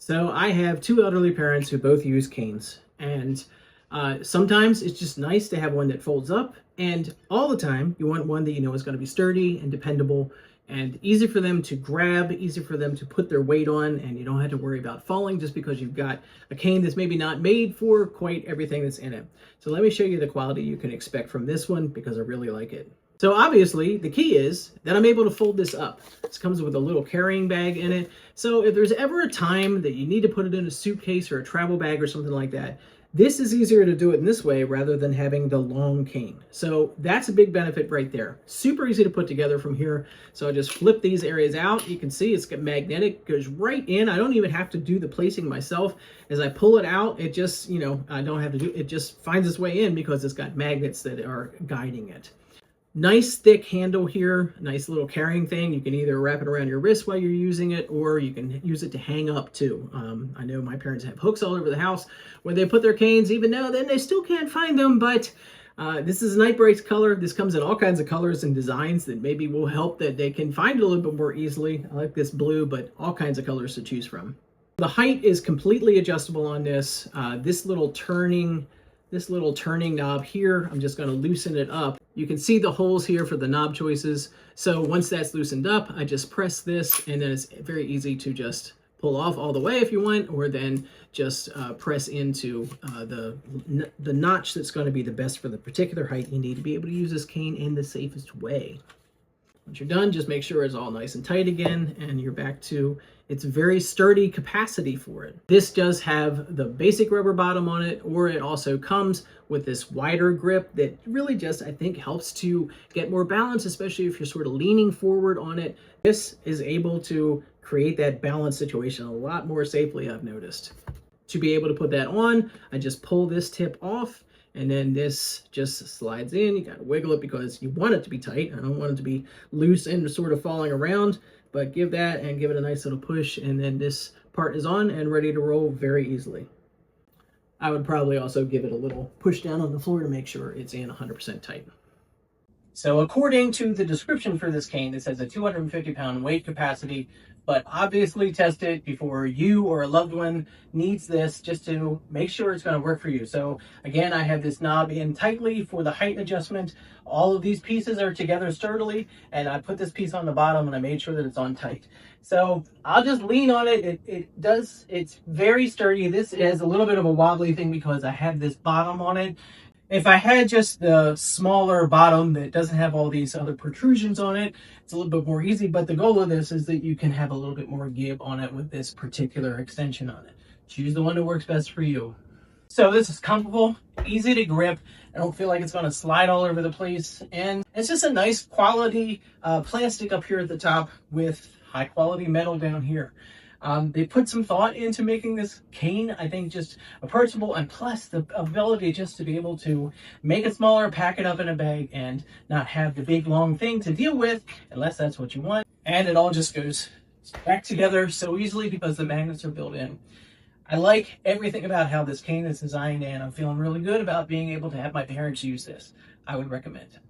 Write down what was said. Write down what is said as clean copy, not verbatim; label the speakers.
Speaker 1: So I have two elderly parents who both use canes, and sometimes it's just nice to have one that folds up, and all the time you want one that you know is going to be sturdy and dependable and easy for them to grab, easy for them to put their weight on, and you don't have to worry about falling just because you've got a cane that's maybe not made for quite everything that's in it. So let me show you the quality you can expect from this one because I really like it. So obviously the key is that I'm able to fold this up. This comes with a little carrying bag in it. So if there's ever a time that you need to put it in a suitcase or a travel bag or something like that, this is easier to do it in this way rather than having the long cane. So that's a big benefit right there. Super easy to put together from here. So I just flip these areas out. You can see it's got magnetic, goes right in. I don't even have to do the placing myself. As I pull it out, it just, I don't have to do it. It just finds its way in because it's got magnets that are guiding it. Nice thick handle here, nice little carrying thing. You can either wrap it around your wrist while you're using it, or you can use it to hang up too. I know my parents have hooks all over the house where they put their canes, even though then they still can't find them, but this is a Night Breaks color. This comes in all kinds of colors and designs that maybe will help that they can find it a little bit more easily. I like this blue, but all kinds of colors to choose from. The height is completely adjustable on this. This little turning knob here, I'm just going to loosen it up. You can see the holes here for the knob choices. So once that's loosened up, I just press this, and then it's very easy to just pull off all the way if you want, or then just press into the notch that's going to be the best for the particular height you need to be able to use this cane in the safest way. Once you're done, just make sure it's all nice and tight again, and you're back to its very sturdy capacity for it. This does have the basic rubber bottom on it, or it also comes with this wider grip that really just, I think, helps to get more balance, especially if you're sort of leaning forward on it. This is able to create that balance situation a lot more safely, I've noticed. To be able to put that on, I just pull this tip off, and then this just slides in. You got to wiggle it because you want it to be tight. I don't want it to be loose and sort of falling around, but give that and give it a nice little push, and then this part is on and ready to roll very easily. I would probably also give it a little push down on the floor to make sure it's in 100% tight. So according to the description for this cane, it says a 250-pound weight capacity, but obviously test it before you or a loved one needs this, just to make sure it's going to work for you. So again, I have this knob in tightly for the height adjustment. All of these pieces are together sturdily, and I put this piece on the bottom and I made sure that it's on tight. So I'll just lean on it. It's very sturdy. This is a little bit of a wobbly thing because I have this bottom on it. If I had just the smaller bottom that doesn't have all these other protrusions on it, it's a little bit more easy, but the goal of this is that you can have a little bit more give on it with this particular extension on it. Choose the one that works best for you. So this is comfortable, easy to grip. I don't feel like it's going to slide all over the place, and it's just a nice quality plastic up here at the top with high quality metal down here. They put some thought into making this cane, I think, just approachable, and plus the ability just to be able to make it smaller, pack it up in a bag, and not have the big long thing to deal with unless that's what you want. And it all just goes back together so easily because the magnets are built in. I like everything about how this cane is designed, and I'm feeling really good about being able to have my parents use this. I would recommend it.